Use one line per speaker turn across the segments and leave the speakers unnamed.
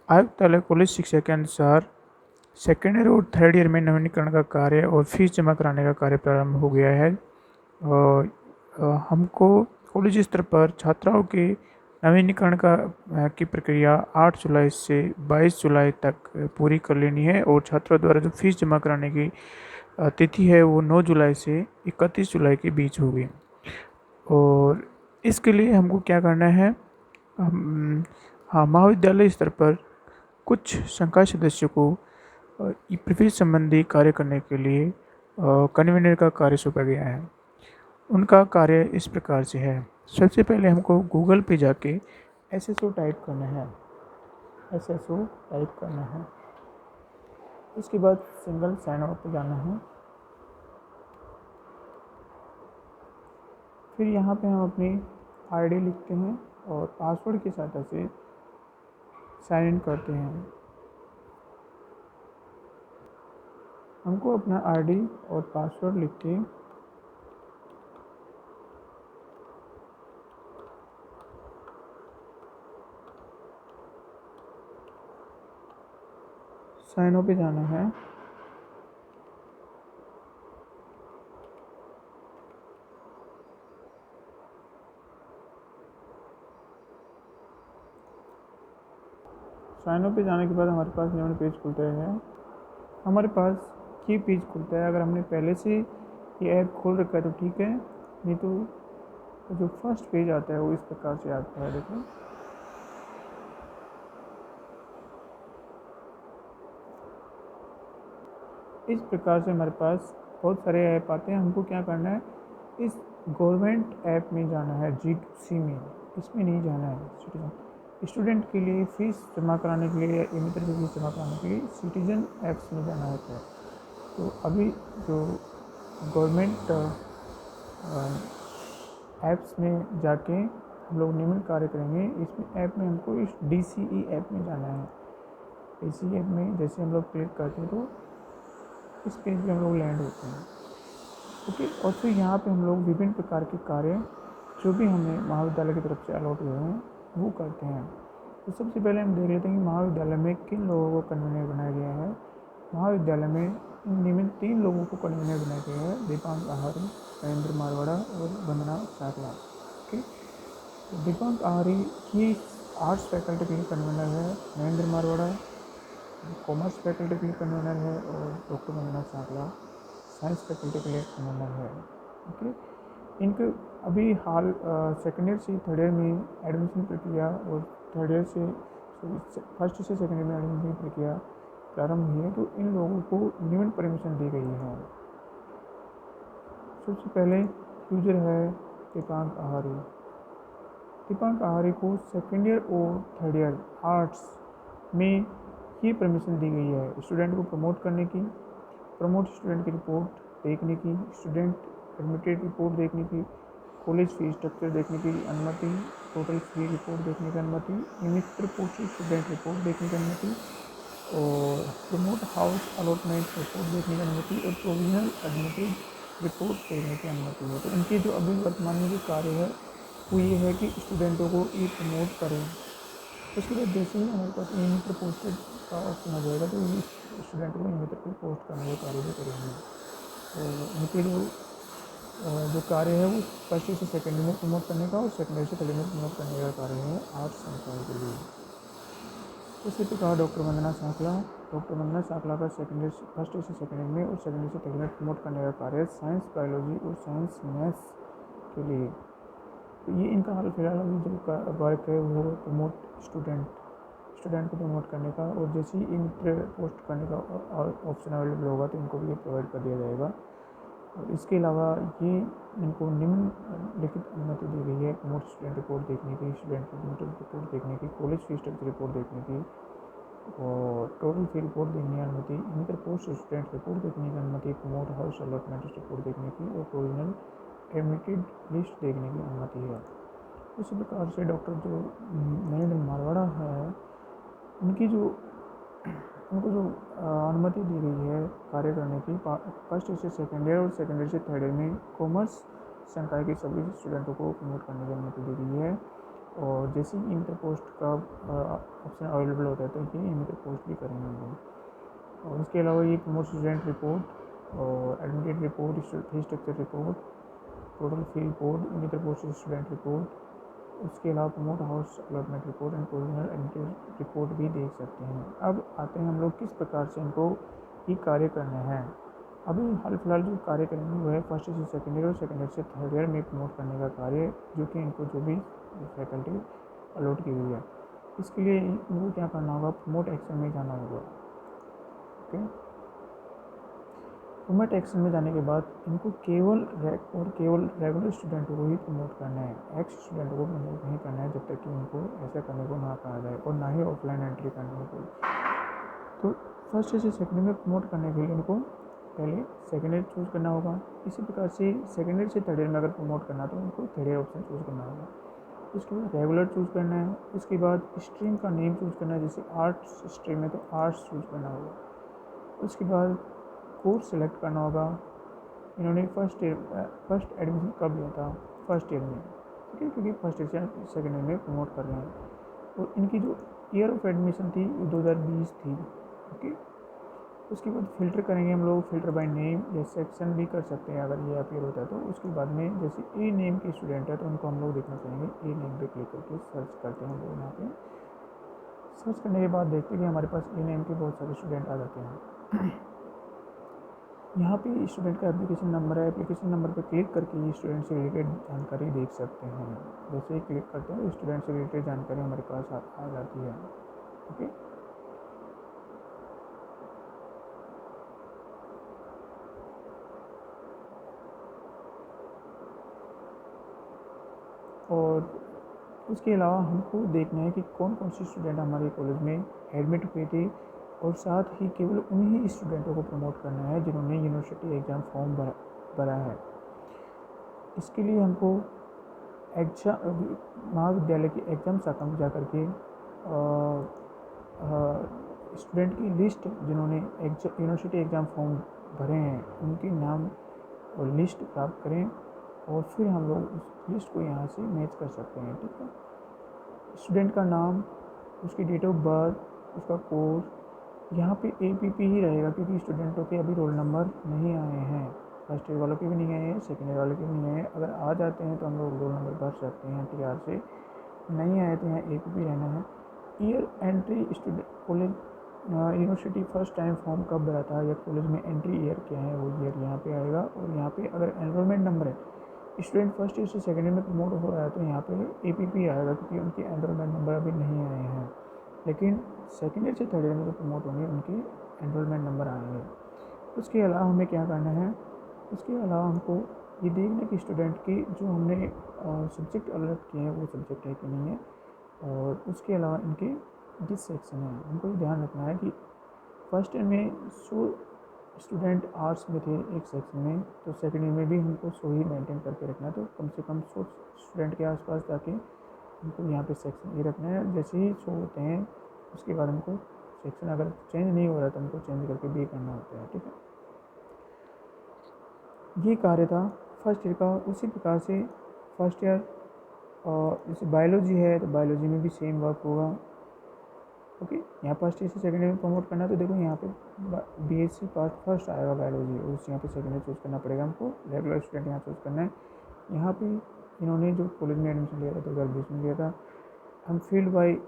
आयुक्तालय कॉलेज शिक्षा के अनुसार सेकेंड ईयर और थर्ड ईयर में नवीनीकरण का कार्य और फीस जमा कराने का कार्य प्रारंभ हो गया है। और हमको कॉलेज स्तर पर छात्राओं के नवीनीकरण की प्रक्रिया 8 जुलाई से 22 जुलाई तक पूरी कर लेनी है, और छात्रों द्वारा जो फीस जमा कराने की तिथि है वो 9 जुलाई से 31 जुलाई के बीच होगी। और इसके लिए हमको क्या करना है, हम हाँ, महाविद्यालय स्तर पर कुछ संकाय सदस्यों को ई प्रवेश संबंधी कार्य करने के लिए कन्वीनर का कार्य सौंपा गया है। उनका कार्य इस प्रकार से है। सबसे पहले हमको गूगल पे जाके SSO टाइप करना है, SSO टाइप करना है। उसके बाद सिंगल साइन आउट पे जाना है। फिर यहाँ पे हम अपनी आईडी लिखते हैं और पासवर्ड की सहायता से साइन इन करते हैं। हमको अपना आईडी और पासवर्ड लिख के साइन इन पे जाना है। साइन इन पे जाने के बाद हमारे पास नया पेज खुलता है। हमारे पास ये पेज खुलता है। अगर हमने पहले से ये ऐप खोल रखा है तो ठीक है, नहीं तो जो फर्स्ट पेज आता है वो इस प्रकार से आता है। देखो, इस प्रकार से हमारे पास बहुत सारे ऐप आते हैं। हमको क्या करना है, इस गवर्नमेंट ऐप में जाना है, G2C में, इसमें नहीं जाना है। सिटीजन स्टूडेंट के लिए फ़ीस जमा कराने के लिए, मित्र की फीस जमा कराने के लिए सिटीजन ऐप्स में जाना होता है। तो अभी जो गवर्नमेंट ऐप्स में जाके हम लोग निम्न कार्य करेंगे। इसमें ऐप में हमको इस DCE ऐप में जाना है। DCE ऐप में जैसे हम लोग क्लिक करते हैं तो इस पेज पे हम लोग लैंड होते हैं। ओके, और फिर यहाँ पे हम लोग विभिन्न प्रकार के कार्य जो भी हमें महाविद्यालय की तरफ से अलॉट हुए हैं वो करते हैं। तो सबसे पहले हम देख लेते हैं कि महाविद्यालय में किन लोगों को कन्वीनर बनाया गया है। महाविद्यालय में निम्न 3 लोगों को कन्वीनर बनाया गया है: दीपांक आहारी, नरेंद्र मारवाड़ा और वंदना साकला। ओके, तो दीपांक आहारी की आर्ट्स फैकल्टी के लिए कन्वीनर है, नरेंद्र मारवाड़ा कॉमर्स फैकल्टी के लिए कन्वीनर है, और डॉक्टर वंदना साकला साइंस फैकल्टी के लिए कन्वीनर है। ओके, इनके अभी हाल सेकेंड ईयर से थर्ड ईयर में एडमिशन प्रक्रिया, और थर्ड ईयर से फर्स्ट से सेकेंड ईयर में एडमिशन की प्रक्रिया प्रारंभ हुई है। तो इन लोगों को निम्न परमिशन दी गई है। सबसे पहले यूजर है दीपांक आहारी। दीपांक आहारी को सेकेंड ईयर और थर्ड ईयर आर्ट्स में ये परमिशन दी गई है स्टूडेंट को प्रमोट करने की, प्रमोट स्टूडेंट की रिपोर्ट देखने की, स्टूडेंट एडमिटेड रिपोर्ट देखने की, कॉलेज फी स्ट्रक्चर देखने की अनुमति, टोटल फी रिपोर्ट देखने की अनुमति, मित्र पोस्ट स्टूडेंट रिपोर्ट देखने की अनुमति, और प्रमोट हाउस अलॉटमेंट रिपोर्ट देखने की अनुमति, और प्रोविजनल एडमिटेड रिपोर्ट देखने की अनुमति है। तो इनकी जो अभी वर्तमान में जो कार्य है वो ये है कि स्टूडेंटों को ये प्रमोट करें। उसके बाद जैसे ही हमारे पास ई मित्र पोस्टेड का ऑप्शन आ जाएगा तो ये स्टूडेंट को ई मित्र को पोस्ट करने का कार्य भी करेंगे। तो इनके जो कार्य है वो फर्स्ट से सेकेंड में प्रमोट करने का और सेकेंडरी से थर्ड में प्रमोट करने का कार्य है आर्ट्स संकाय के लिए। उसी प्रकार डॉक्टर वंदना साकला का सेकेंडरी फर्स्ट से सेकेंड में और सेकेंडरी से थर्ड में प्रमोट करने का कार्य है साइंस बायोलॉजी और साइंस मैथ्स के लिए। तो ये इनका हाल फिलहाल अभी जो वर्क है वो प्रमोट स्टूडेंट को प्रमोट करने का, और जैसे ही इन पोस्ट करने का ऑप्शन अवेलेबल होगा तो इनको भी प्रोवाइड कर दिया जाएगा। और इसके अलावा ये इनको निम्न लिखित अनुमति दी गई है: प्रमोट स्टूडेंट रिपोर्ट देखने की, स्टूडेंट एडमिटेड रिपोर्ट देखने की, कॉलेज फी स्ट्रक्चर रिपोर्ट देखने की, और टोटल फी रिपोर्ट देखने की अनुमति, इंटर पोस्ट स्टूडेंट रिपोर्ट देखने की अनुमति, प्रमोट हाउस अलॉटमेंट रिपोर्ट देखने की, और प्रोविजनल एडमिटेड लिस्ट देखने की अनुमति है। उसी प्रकार से डॉक्टर जो नरेंद्र मारवाड़ा है उनको जो अनुमति दी गई है कार्य करने की फर्स्ट से सेकेंड ईयर और सेकेंडरी से थर्ड ईयर में कॉमर्स संकाय के सभी स्टूडेंटों को प्रमोट करने की अनुमति दी गई है। और जैसे ही ईमेल पोस्ट का ऑप्शन अवेलेबल होता है तो ये ईमेल पोस्ट भी करेंगे हम लोग। और इसके अलावा ये प्रमोट स्टूडेंट रिपोर्ट और admitted report, fee structure report, total fee report, email post student report, उसके अलावा promote house allotment report and provisional admitted report भी देख सकते हैं। अब आते हैं हम लोग किस प्रकार से इनको ये कार्य करने हैं। अभी हाल फिलहाल जो कार्य करेंगे वो है फर्स्ट ईयर से सेकेंड ईयर और सेकेंड ईयर से थर्ड ईयर में प्रमोट करने का कार्य, जो कि इनको जो भी फैकल्टी अलॉट की हुई है। इसके लिए इनको क्या करना होगा, प्रमोट एक्शन में जाना होगा। ओके, प्रमोट एक्शन में जाने के बाद इनको केवल रेगुलर स्टूडेंटों को ही प्रमोट करना है, एक्स स्टूडेंटों को प्रमोट नहीं करना है जब तक कि उनको ऐसा करने को ना कहा जाए, और ना ही ऑफलाइन एंट्री करने को। तो फर्स्ट ईयर से सेकेंड ईयर में प्रमोट करने के लिए इनको पहले सेकेंड ईयर चूज़ करना होगा। इसी प्रकार से सेकेंड ईयर से थर्ड ईयर में अगर प्रमोट करना तो उनको थर्ड ईयर ऑप्शन चूज़ करना होगा। उसके बाद रेगुलर चूज़ करना है। उसके बाद स्ट्रीम का नेम चूज़ करना है, जैसे आर्ट्स स्ट्रीम है तो आर्ट्स चूज़ करना होगा। उसके बाद कोर्स सेलेक्ट करना होगा। इन्होंने फर्स्ट एडमिशन कब लिया था, फर्स्ट ईयर में, ठीक है, क्योंकि फर्स्ट ईयर से सेकेंड ईयर में प्रमोट कर रहे हैं। और इनकी जो ईयर ऑफ एडमिशन थी वो 2020 थी। ओके, उसके बाद फ़िल्टर करेंगे हम लोग, फ़िल्टर बाय नेम या सेक्शन भी कर सकते हैं अगर ये अपीयर होता है तो। उसके बाद में जैसे ए नेम के स्टूडेंट है तो उनको हम लोग देखना चाहेंगे, ए नेम पे क्लिक करके सर्च करते हैं हम लोग। यहाँ पे सर्च करने के बाद देखते हैं कि हमारे पास ए नेम के बहुत सारे स्टूडेंट आ जाते हैं। यहाँ पे स्टूडेंट का एप्लीकेशन नंबर है, एप्लीकेशन नंबर पे क्लिक करके ये स्टूडेंट से रिलेटेड जानकारी देख सकते हैं। जैसे ही क्लिक करते हैं स्टूडेंट से रिलेटेड जानकारी हमारे पास आ जाती है। ओके, और उसके अलावा हमको देखना है कि कौन कौन से स्टूडेंट हमारे कॉलेज में एडमिट हुए थे, और साथ ही केवल उन्हीं स्टूडेंटों को प्रमोट करना है जिन्होंने यूनिवर्सिटी एग्ज़ाम फॉर्म भरा है। इसके लिए हमको एग्जाम महाविद्यालय की एग्ज़ाम शाखा में जा कर के स्टूडेंट की लिस्ट जिन्होंने यूनिवर्सिटी एग्ज़ाम फॉर्म भरे हैं उनके नाम और लिस्ट प्राप्त करें, और फिर हम लोग उस लिस्ट को यहाँ से मैच कर सकते हैं। ठीक है, स्टूडेंट का नाम, उसकी डेट ऑफ बर्थ, उसका कोर्स, यहाँ पे APP ही रहेगा क्योंकि स्टूडेंटों के अभी रोल नंबर नहीं आए हैं। फर्स्ट ईयर वालों के भी नहीं आए हैं, सेकेंड ईयर वालों के भी नहीं आए हैं। अगर आ जाते हैं तो हम लोग रोल नंबर भर सकते हैं TR से, नहीं आए तो यहाँ APP रहना है। Year entry, student college university first time form कब भरा था या कॉलेज में एंट्री ईयर क्या है वो ईयर यहाँ पे आएगा। और यहाँ पे अगर एनरोलमेंट नंबर है, स्टूडेंट फर्स्ट ईयर से सेकेंड ईयर में प्रमोट हो रहा है तो यहाँ पे APP आएगा क्योंकि उनके एनरोलमेंट नंबर अभी नहीं आए हैं। लेकिन सेकेंड ईयर से थर्ड ईयर में जो प्रमोट होंगे उनके एनरोलमेंट नंबर आएंगे। उसके अलावा हमें क्या करना है, उसके अलावा हमको ये देखना कि स्टूडेंट की जो हमने सब्जेक्ट अलर्ट किए हैं वो सब्जेक्ट है कि नहीं है। और उसके अलावा इनके जिस सेक्शन है हमको ये ध्यान रखना है कि फर्स्ट ईयर में 100 स्टूडेंट आर्ट्स में थे एक सेक्शन में, तो सेकेंड ईयर में भी हमको 100 ही मेंटेन करके रखना है। तो कम से कम 100 स्टूडेंट के आसपास जाके हमको यहाँ पे सेक्शन ये रखना है। जैसे ही 100 होते हैं उसके बाद हमको सेक्शन अगर चेंज नहीं हो रहा तो हमको चेंज करके भी करना होता है। ठीक है, ये कार्य था फर्स्ट ईयर का। उसी प्रकार से फर्स्ट ईयर जैसे बायोलॉजी है तो बायोलॉजी में भी सेम वर्क होगा। ओके, यहाँ फर्स्ट ईयर से सेकेंड ईयर में प्रमोट करना है तो देखो यहाँ पे BSc पार्ट फर्स्ट आएगा बायोलॉजी, और यहाँ पे सेकेंड ईयर चूज़ करना पड़ेगा हमको। रेगुलर स्टूडेंट यहाँ चूज़ करना है। यहाँ पे इन्होंने जो कॉलेज में एडमिशन लिया था 2020 में लिया था। हम फील्ड बाई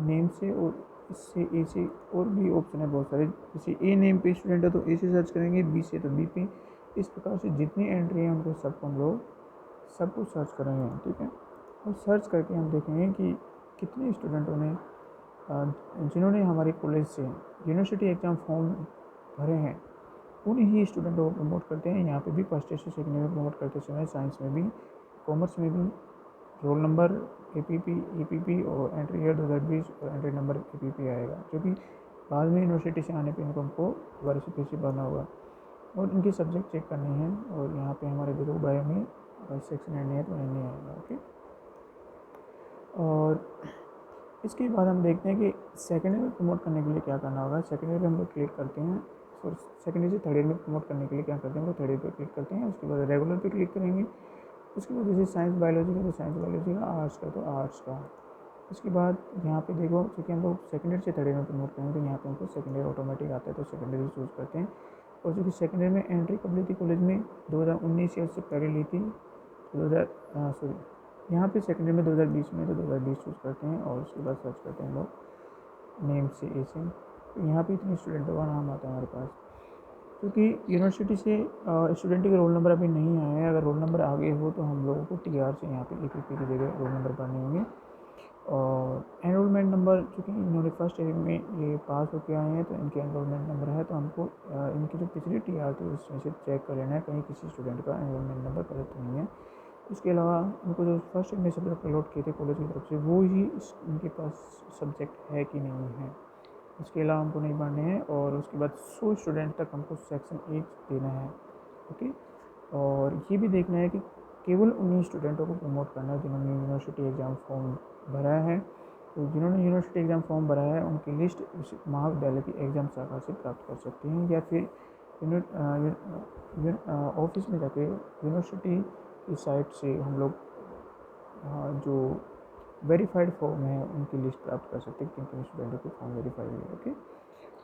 नेम से, और इससे ए से, और भी ऑप्शन है बहुत सारे। जैसे ए नेम पे स्टूडेंट है तो ए से सर्च करेंगे, B से तो B पे। इस प्रकार से जितनी एंट्री है उनको सबको हम लोग सबको सर्च करेंगे। ठीक है, और सर्च करके हम देखेंगे कि कितने स्टूडेंटों ने जिन्होंने हमारे कॉलेज से यूनिवर्सिटी एग्ज़ाम फॉर्म भरे हैं उन्हीं स्टूडेंटों को प्रमोट करते हैं। यहाँ पे भी फर्स्ट ईयर से सेकेंड ईयर में प्रमोट करते समय साइंस में भी, कॉमर्स में भी रोल नंबर APP और एंट्री ईयर 2020 और एंट्री नंबर APP आएगा, जो कि बाद में यूनिवर्सिटी से आने पे इनको हमको दोबारा से फिर से भरना होगा। और इनके सब्जेक्ट चेक करने हैं, और यहाँ पे हमारे देखो बायो में सेक्शन एंड है तो एन आएगा। ओके, और इसके बाद हम देखते हैं कि सेकेंड ईयर में प्रमोट करने के लिए क्या करना होगा। सेकेंड ईयर पे हम लोग क्लिक करते हैं, सेकेंड ईयर से थर्ड ईयर में प्रमोट करने के लिए क्या करते हैं, हम लोग थर्ड ईयर पे क्लिक करते हैं। उसके बाद रेगुलर पे क्लिक करेंगे। उसके बाद जैसे साइंस बायोलॉजी का तो साइंस बायोलॉजी का, आर्ट्स का तो आर्ट्स का। उसके बाद यहाँ पे देखो, क्योंकि हम लोग सेकेंड ईयर से थर्ड ईयर में प्रमोट करेंगे तो यहाँ पे हमको सेकेंड ईयर ऑटोमेटिक आता है, तो सेकेंड ईयर चूज़ करते हैं। और जो कि सेकेंड ईयर में एंट्री कब ली थी कॉलेज में, 2019 या उससे पहले ली थी, 2000 सॉरी यहाँ पे सेकेंड ईयर में 2020 में, तो 2020 चूज़ करते हैं। और उसके बाद सर्च करते हैं हम लोग नेम से ए से, तो यहाँ पे इतने स्टूडेंटों का नाम आता है हमारे पास। क्योंकि यूनिवर्सिटी से स्टूडेंट के रोल नंबर अभी नहीं आए हैं, अगर रोल नंबर आगे हो तो हम लोगों को टीआर से यहाँ पे एक की जगह रोल नंबर भरने होंगे। और एनरोलमेंट नंबर, चूँकि इन्होंने फर्स्ट ईयर में ये पास होकर आए हैं तो इनके एनरोलमेंट नंबर है, तो हमको इनकी जो पिछली टीआर थी उसमें से चेक कर लेना है कहीं किसी स्टूडेंट का एनरोलमेंट नंबर गलत तो नहीं है। इसके अलावा उनको जो फर्स्ट ईयर में सब्जेक्ट अलॉट किए थे कॉलेज की तरफ से, वो ही इनके पास सब्जेक्ट है कि नहीं है, इसके अलावा हमको नहीं पढ़ने हैं। और उसके बाद 100 स्टूडेंट तक हमको सेक्शन 1 देना है। ओके, और ये भी देखना है कि केवल उन्हीं स्टूडेंटों को प्रमोट करना है जिन्होंने यूनिवर्सिटी एग्ज़ाम फॉर्म भरा है। तो जिन्होंने यूनिवर्सिटी एग्ज़ाम फॉर्म भरा है उनकी लिस्ट उस महाविद्यालय की एग्ज़ाम शाखा से प्राप्त कर सकते हैं, या फिर ऑफिस में जाके यूनिवर्सिटी की साइट से हम लोग जो वेरीफाइड फॉर्म है उनकी लिस्ट प्राप्त कर सकते हैं, किन किन स्टूडेंटों के फॉर्म वेरीफाइड है। ओके,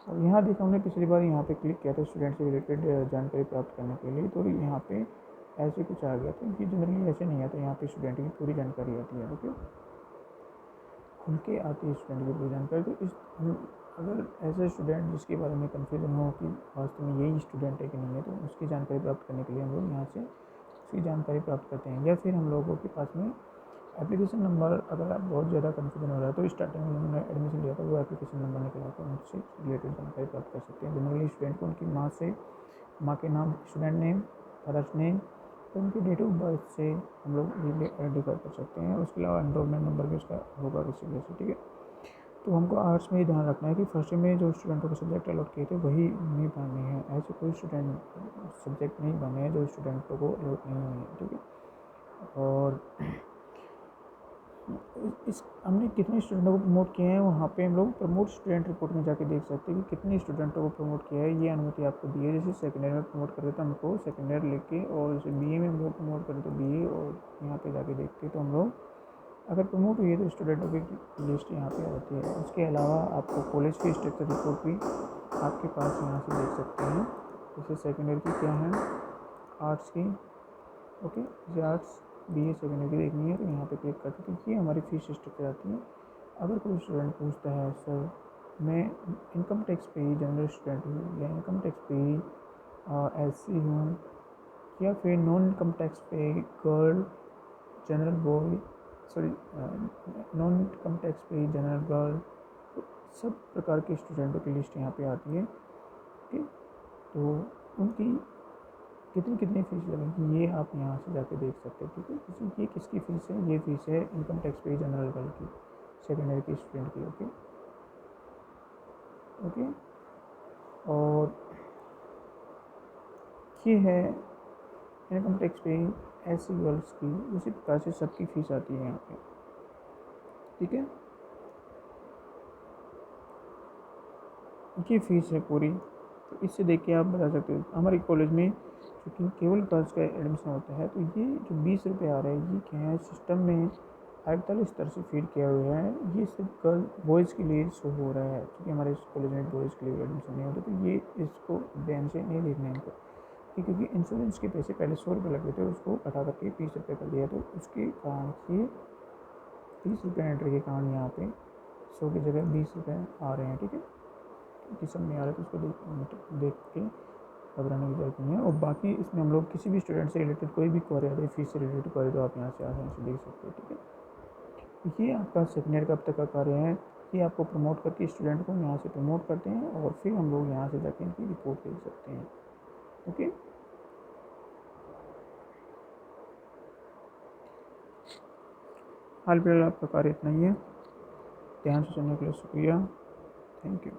और यहाँ देखा हमने पिछली बार यहाँ पे क्लिक किया था स्टूडेंट से रिलेटेड जानकारी प्राप्त करने के लिए, तो यहाँ पे ऐसे कुछ आ गया था। ये जनरली ऐसे नहीं आता, यहाँ पे स्टूडेंट की पूरी जानकारी आती है। ओके, खुल के आती है स्टूडेंट की पूरी जानकारी। तो इस अगर ऐसे स्टूडेंट जिसके बारे में कन्फ्यूजन हो कि वास्तव में यही स्टूडेंट है कि नहीं है, तो उसकी जानकारी प्राप्त करने के लिए हम लोग यहाँ से उसकी जानकारी प्राप्त करते हैं। या फिर हम लोगों के पास में एप्लीकेशन नंबर, अगर आप बहुत ज़्यादा कन्फ्यूजन हो रहा है तो स्टार्टिंग में हमने एडमिशन लिया था वो एप्लीकेशन नंबर निकला कर उनसे रिलेटेड जानकारी प्राप्त कर सकते हैं। जनरली स्टूडेंट को उनकी माँ से, माँ के नाम स्टूडेंट नेम, फादर्स नेम, तो उनकी डेट ऑफ बर्थ से हम लोग ये आइडेंटिफाई कर सकते हैं। उसके अलावा एनरोलमेंट नंबर भी उसका होगा किसी वजह से। ठीक है, तो हमको आर्ट्स में ही ध्यान रखना है कि फर्स्ट में जो स्टूडेंटों को सब्जेक्ट अलॉट किए थे वही नहीं पढ़ने हैं, ऐसे कोई स्टूडेंट सब्जेक्ट नहीं बने हैं जो स्टूडेंटों को अलॉट नहीं हुए हैं। ठीक है, और इस हमने कितने स्टूडेंटों को प्रमोट किए हैं वहाँ पे हम लोग प्रमोट स्टूडेंट रिपोर्ट में जाके देख सकते हैं कि कितने स्टूडेंटों को प्रमोट किया है। ये अनुमति आपको दी है। जैसे सेकेंड ईयर में प्रमोट कर देता हमको सेकेंड ईयर लेके, और जैसे बीए में हम लोग प्रमोट करें तो बीए, और यहाँ पे जाके देखते तो हम लोग अगर प्रमोट हुई है तो स्टूडेंटों की लिस्ट यहाँ पे आती है। उसके अलावा आपको कॉलेज की स्ट्रक्चर रिपोर्ट भी आपके पास यहाँ से देख सकते हैं। जैसे सेकेंड ईयर की क्या है, आर्ट्स की, ओके, जैसे आर्ट्स बीए सेकेंड ईयर की देखनी है तो यहाँ पे क्लिक करते हैं, तो ये हमारी फीस स्ट्रक्चर आती है। अगर कोई स्टूडेंट पूछता है सर मैं इनकम टैक्स पे ही जनरल स्टूडेंट हूँ, या इनकम टैक्स पे ही एससी हूँ, या फिर नॉन इनकम टैक्स पे girl, general boy, sorry non income tax पे जनरल गर्ल, तो सब प्रकार के स्टूडेंटों की लिस्ट यहाँ पे आती है। ठीक, तो उनकी कितनी कितनी फ़ीस लगेगी ये आप यहाँ से जाके देख सकते हैं। ठीक है, जैसे ये किसकी फ़ीस है, ये फ़ीस है इनकम टैक्स पे जनरल गर्ल की, सेकेंड ईयर की स्टूडेंट की। ओके ओके, और ये है इनकम टैक्स पे एससी गर्ल्स की, उसी प्रकार से सबकी फ़ीस आती है यहाँ पे। ठीक है, ये फ़ीस है पूरी, तो इससे देख के आप बता सकते हो। हमारे कॉलेज में क्योंकि केवल गर्ल्स का एडमिशन होता है, तो ये जो 20 रुपये आ रहा है ये क्या है, सिस्टम में 48 स्तर से फीड किया हुआ है। ये सिर्फ गर्ल बॉयज़ के लिए शो हो रहा है, क्योंकि हमारे कॉलेज में बॉयज़ के लिए एडमिशन नहीं होता, तो ये इसको ध्यान से नहीं देखना है हमको। क्योंकि इंश्योरेंस के पैसे पहले 100 रुपये लगे थे, उसको घटा करके 20 रुपये कर दिया, तो उसके कारण से 30 रुपये एंट्री के कारण यहाँ पे 100 की जगह 20 रुपये आ रहे हैं। ठीक है, किसी में आ रहा है तो उसको देख के घबराने की जरूरत नहीं है। और बाकी इसमें हम लोग किसी भी स्टूडेंट से रिलेटेड कोई भी क्वेरी आती है, फीस से रिलेटेड क्वेरी, तो आप यहाँ से आसानी से देख सकते हो। ठीक है, ये आपका सेकेंड ईयर का अब तक का कार्य है कि आपको प्रमोट करके स्टूडेंट को यहाँ से प्रमोट करते हैं, और फिर हम लोग यहाँ से जाके इनकी रिपोर्ट देख सकते हैं। ओके, हाल फिलहाल आपका कार्य इतना ही है। ध्यान से सुनने के लिए शुक्रिया, थैंक यू।